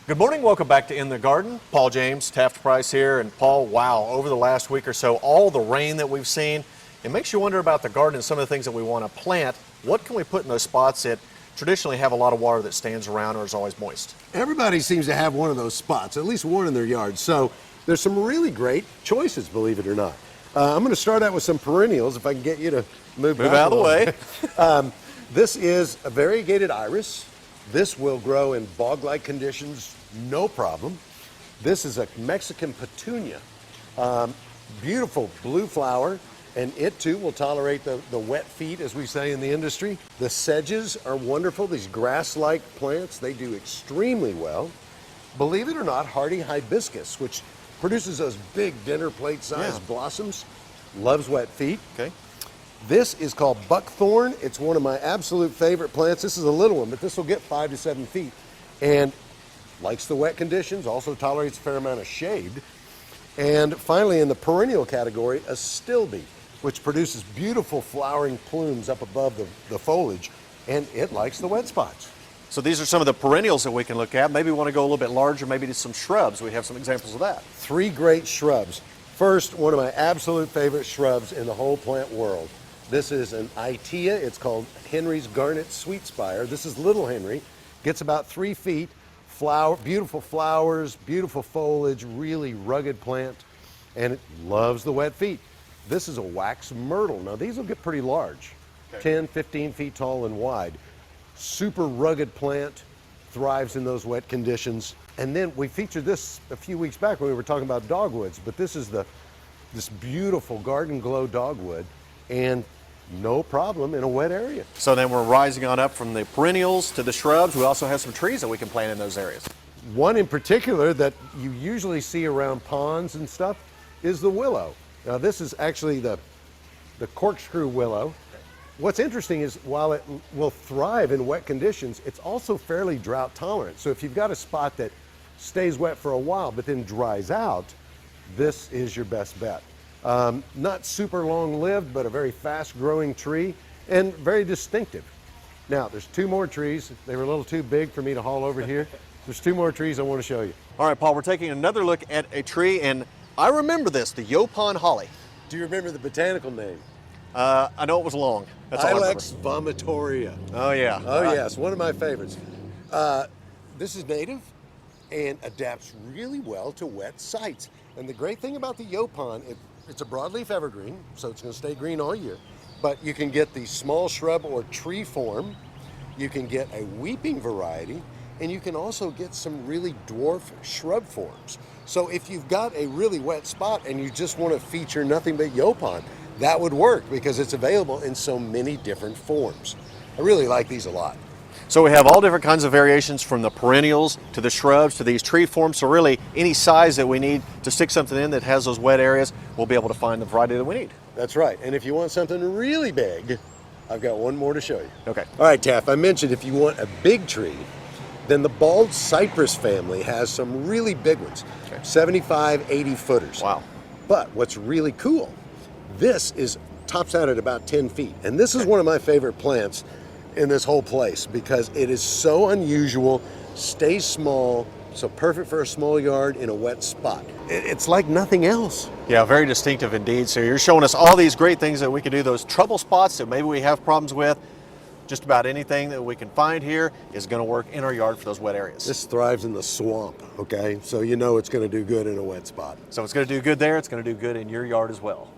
Good morning, welcome back to In the Garden. Paul James, Taft Price here, and Paul, wow, over the last week or so, all the rain that we've seen, it makes you wonder about the garden and some of the things that we want to plant. What can we put in those spots that traditionally have a lot of water that stands around or is always moist? Everybody seems to have one of those spots, at least one in their yard. So there's some really great choices, believe it or not. I'm going to start out with some perennials, if I can get you to move out of the way. This is a variegated iris. This will grow in bog-like conditions, no problem. This is a Mexican petunia. Beautiful blue flower, and it too will tolerate the wet feet, as we say in the industry. The sedges are wonderful, these grass-like plants, they do extremely well. Believe it or not, hardy hibiscus, which produces those big dinner plate sized blossoms, loves wet feet. Okay. This is called buckthorn. It's one of my absolute favorite plants. This is a little one, but this will get 5 to 7 feet. And likes the wet conditions, also tolerates a fair amount of shade. And finally, in the perennial category, a stilbe, which produces beautiful flowering plumes up above the foliage, and it likes the wet spots. So these are some of the perennials that we can look at. Maybe we want to go a little bit larger, maybe to some shrubs. We have some examples of that. 3 great shrubs. First, one of my absolute favorite shrubs in the whole plant world. This is an Itea. It's called Henry's Garnet Sweet Spire. This is Little Henry. Gets about 3 feet. Beautiful flowers, beautiful foliage, really rugged plant, and it loves the wet feet. This is a wax myrtle. Now these will get pretty large, 10, 15 feet tall and wide. Super rugged plant, thrives in those wet conditions. And then we featured this a few weeks back when we were talking about dogwoods, but this is this beautiful garden glow dogwood, and no problem in a wet area. So then we're rising on up from the perennials to the shrubs. We also have some trees that we can plant in those areas. One in particular that you usually see around ponds and stuff is the willow. Now this is actually the corkscrew willow. What's interesting is while it will thrive in wet conditions, it's also fairly drought tolerant. So if you've got a spot that stays wet for a while but then dries out, this is your best bet. Not super long-lived, but a very fast-growing tree and very distinctive. Now, there's 2 more trees. They were a little too big for me to haul over here. There's 2 more trees I want to show you. All right, Paul, we're taking another look at a tree, and I remember this, the Johan Holly. Do you remember the botanical name? I know it was long. That's all I remember. Ilex vomitoria. Oh, yeah. Oh, yes, one of my favorites. This is native and adapts really well to wet sites. And the great thing about the Johan, it's a broadleaf evergreen, so it's going to stay green all year. But you can get the small shrub or tree form, you can get a weeping variety, and you can also get some really dwarf shrub forms. So if you've got a really wet spot and you just want to feature nothing but Johan, that would work because it's available in so many different forms. I really like these a lot. So we have all different kinds of variations from the perennials to the shrubs to these tree forms. So really any size that we need to stick something in that has those wet areas, we'll be able to find the variety that we need. That's right. And if you want something really big, I've got one more to show you. Okay. All right, Taff, I mentioned if you want a big tree, then the bald cypress family has some really big ones, 75, 80 footers. Wow. But what's really cool, this tops out at about 10 feet. And this is one of my favorite plants in this whole place because it is so unusual, stays small, so perfect for a small yard in a wet spot. It's like nothing else. Yeah, very distinctive indeed. So you're showing us all these great things that we can do, those trouble spots that maybe we have problems with. Just about anything that we can find here is going to work in our yard for those wet areas. This thrives in the swamp, okay? So you know it's going to do good in a wet spot. So it's going to do good there, it's going to do good in your yard as well.